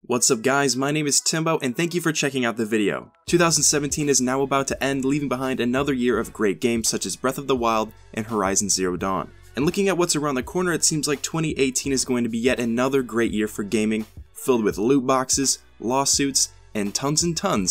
What's up guys, my name is Timbo and thank you for checking out the video. 2017 is now about to end, leaving behind another year of great games such as Breath of the Wild and Horizon Zero Dawn. And looking at what's around the corner, it seems like 2018 is going to be yet another great year for gaming, filled with loot boxes, lawsuits, and tons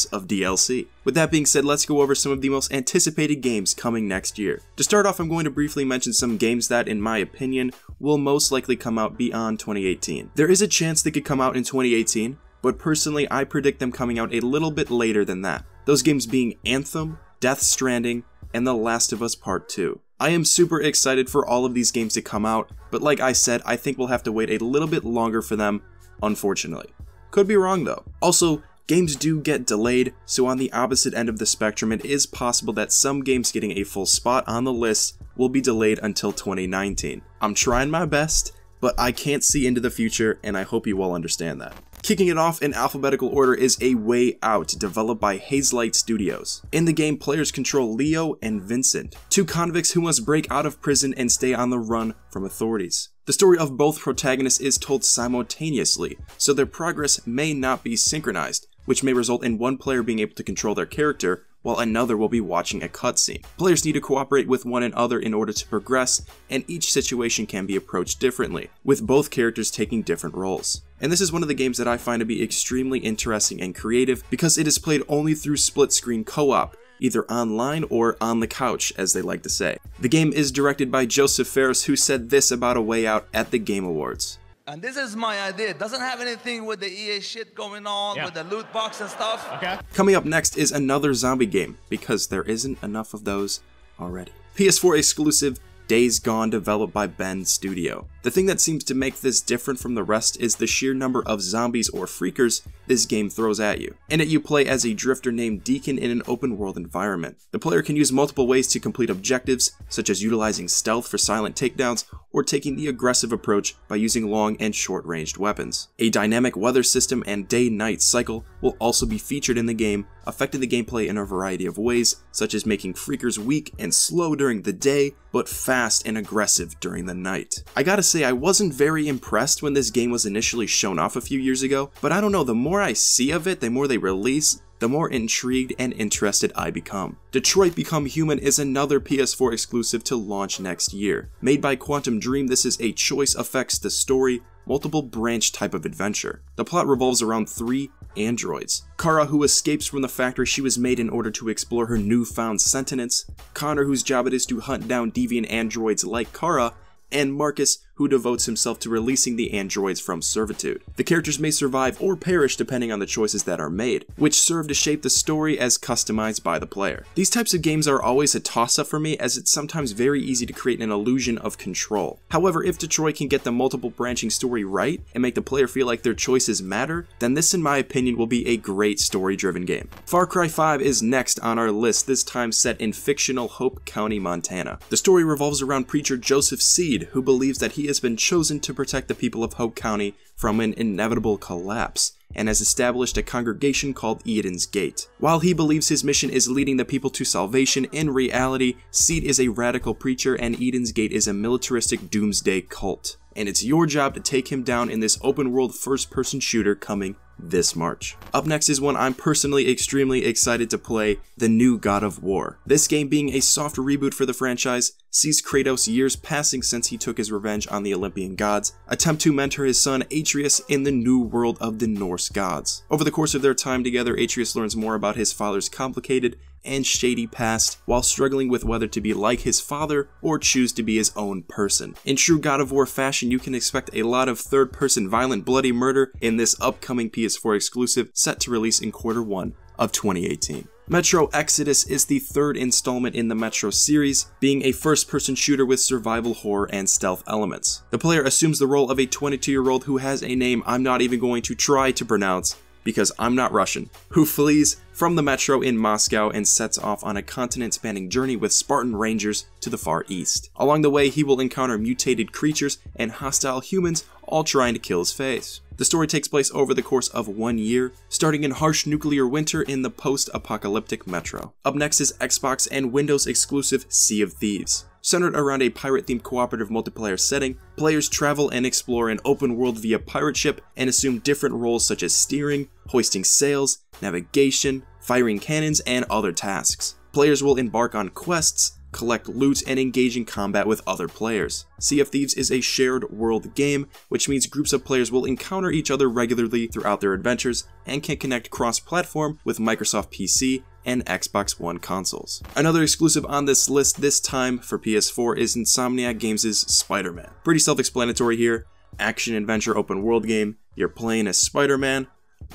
of DLC. With that being said, let's go over some of the most anticipated games coming next year. To start off, I'm going to briefly mention some games that, in my opinion, will most likely come out beyond 2018. There is a chance they could come out in 2018, but personally I predict them coming out a little bit later than that. Those games being Anthem, Death Stranding, and The Last of Us Part 2. I am super excited for all of these games to come out, but like I said, I think we'll have to wait a little bit longer for them, unfortunately. Could be wrong though. Also, games do get delayed, so on the opposite end of the spectrum, it is possible that some games getting a full spot on the list will be delayed until 2019. I'm trying my best, but I can't see into the future, and I hope you all understand that. Kicking it off in alphabetical order is A Way Out, developed by Hazelight Studios. In the game, players control Leo and Vincent, two convicts who must break out of prison and stay on the run from authorities. The story of both protagonists is told simultaneously, so their progress may not be synchronized, which may result in one player being able to control their character, while another will be watching a cutscene. Players need to cooperate with one another in order to progress, and each situation can be approached differently, with both characters taking different roles. And this is one of the games that I find to be extremely interesting and creative because it is played only through split-screen co-op, either online or on the couch, as they like to say. The game is directed by Joseph Fares, who said this about A Way Out at the Game Awards. And this is my idea. It doesn't have anything with the EA shit going on, with the loot box and stuff. Okay. Coming up next is another zombie game, because there isn't enough of those already. PS4 exclusive Days Gone, developed by Bend Studio. The thing that seems to make this different from the rest is the sheer number of zombies or freakers this game throws at you. In it, you play as a drifter named Deacon in an open world environment. The player can use multiple ways to complete objectives, such as utilizing stealth for silent takedowns, or taking the aggressive approach by using long and short-ranged weapons. A dynamic weather system and day-night cycle will also be featured in the game, affecting the gameplay in a variety of ways, such as making freakers weak and slow during the day, but fast and aggressive during the night. I gotta say, I wasn't very impressed when this game was initially shown off a few years ago, but I don't know, the more I see of it, the more they release, the more intrigued and interested I become. Detroit Become Human is another PS4 exclusive to launch next year. Made by Quantum Dream, this is a choice affects the story, multiple branch type of adventure. The plot revolves around 3 androids. Kara, who escapes from the factory she was made in order to explore her newfound sentience, Connor, whose job it is to hunt down deviant androids like Kara, and Marcus, who devotes himself to releasing the androids from servitude. The characters may survive or perish depending on the choices that are made, which serve to shape the story as customized by the player. These types of games are always a toss-up for me, as it's sometimes very easy to create an illusion of control. However, if Detroit can get the multiple branching story right and make the player feel like their choices matter, then this in my opinion will be a great story-driven game. Far Cry 5 is next on our list, this time set in fictional Hope County, Montana. The story revolves around preacher Joseph Seed, who believes that he has been chosen to protect the people of Hope County from an inevitable collapse, and has established a congregation called Eden's Gate. While he believes his mission is leading the people to salvation, in reality, Seed is a radical preacher and Eden's Gate is a militaristic doomsday cult. And it's your job to take him down in this open world first-person shooter coming this March. Up next is one I'm personally extremely excited to play, the new God of War. This game, being a soft reboot for the franchise, sees Kratos, years passing since he took his revenge on the Olympian gods, attempt to mentor his son Atreus in the new world of the Norse gods. Over the course of their time together, Atreus learns more about his father's complicated and shady past, while struggling with whether to be like his father or choose to be his own person. In true God of War fashion, you can expect a lot of third-person violent bloody murder in this upcoming PS4 exclusive, set to release in Q1 of 2018. Metro Exodus is the third installment in the Metro series, being a first-person shooter with survival horror and stealth elements. The player assumes the role of a 22-year-old who has a name I'm not even going to try to pronounce, because I'm not Russian, who flees from the Metro in Moscow and sets off on a continent-spanning journey with Spartan Rangers to the Far East. Along the way, he will encounter mutated creatures and hostile humans, all trying to kill his face. The story takes place over the course of 1 year, starting in harsh nuclear winter in the post-apocalyptic metro. Up next is Xbox and Windows exclusive Sea of Thieves. Centered around a pirate-themed cooperative multiplayer setting, players travel and explore an open world via pirate ship and assume different roles such as steering, hoisting sails, navigation, firing cannons, and other tasks. Players will embark on quests, collect loot, and engage in combat with other players. Sea of Thieves is a shared world game, which means groups of players will encounter each other regularly throughout their adventures and can connect cross-platform with Microsoft PC and Xbox One consoles. Another exclusive on this list this time for PS4 is Insomniac Games' Spider-Man. Pretty self-explanatory here. Action-adventure open-world game. You're playing as Spider-Man.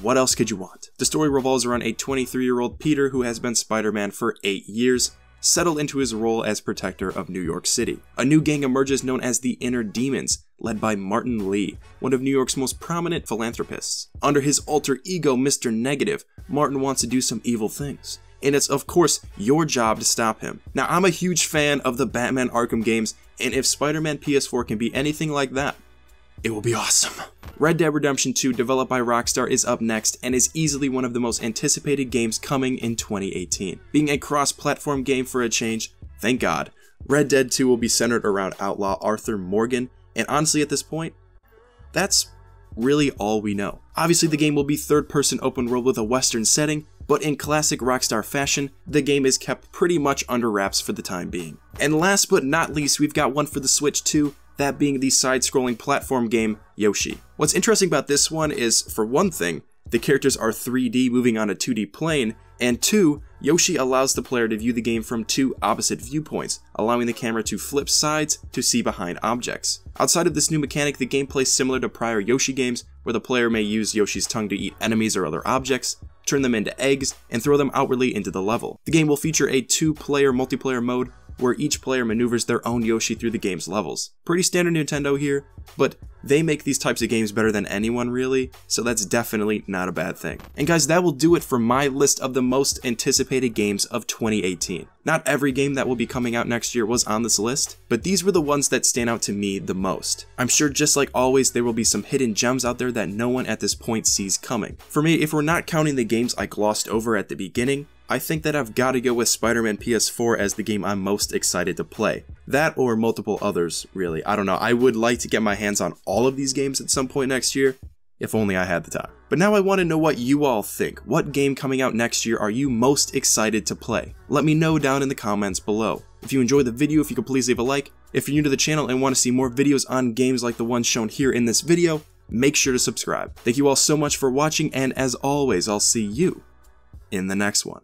What else could you want? The story revolves around a 23-year-old Peter who has been Spider-Man for 8 years, settled into his role as protector of New York City. A new gang emerges known as the Inner Demons, led by Martin Lee, one of New York's most prominent philanthropists. Under his alter ego, Mr. Negative, Martin wants to do some evil things, and it's of course your job to stop him. Now, I'm a huge fan of the Batman Arkham games, and if Spider-Man PS4 can be anything like that, it will be awesome. Red Dead Redemption 2, developed by Rockstar, is up next and is easily one of the most anticipated games coming in 2018. Being a cross-platform game for a change, thank God, Red Dead 2 will be centered around outlaw Arthur Morgan, and honestly at this point, that's really all we know. Obviously the game will be third-person open world with a western setting, but in classic Rockstar fashion, the game is kept pretty much under wraps for the time being. And last but not least, we've got one for the Switch too, that being the side-scrolling platform game, Yoshi. What's interesting about this one is, for one thing, the characters are 3D moving on a 2D plane, and 2, Yoshi allows the player to view the game from 2 opposite viewpoints, allowing the camera to flip sides to see behind objects. Outside of this new mechanic, the gameplay is similar to prior Yoshi games, where the player may use Yoshi's tongue to eat enemies or other objects, turn them into eggs, and throw them outwardly into the level. The game will feature a 2-player multiplayer mode, where each player maneuvers their own Yoshi through the game's levels. Pretty standard Nintendo here, but they make these types of games better than anyone really, so that's definitely not a bad thing. And guys, that will do it for my list of the most anticipated games of 2018. Not every game that will be coming out next year was on this list, but these were the ones that stand out to me the most. I'm sure just like always, there will be some hidden gems out there that no one at this point sees coming. For me, if we're not counting the games I glossed over at the beginning, I think that I've got to go with Spider-Man PS4 as the game I'm most excited to play. That or multiple others, really. I don't know. I would like to get my hands on all of these games at some point next year, if only I had the time. But now I want to know what you all think. What game coming out next year are you most excited to play? Let me know down in the comments below. If you enjoyed the video, if you could please leave a like. If you're new to the channel and want to see more videos on games like the ones shown here in this video, make sure to subscribe. Thank you all so much for watching, and as always, I'll see you in the next one.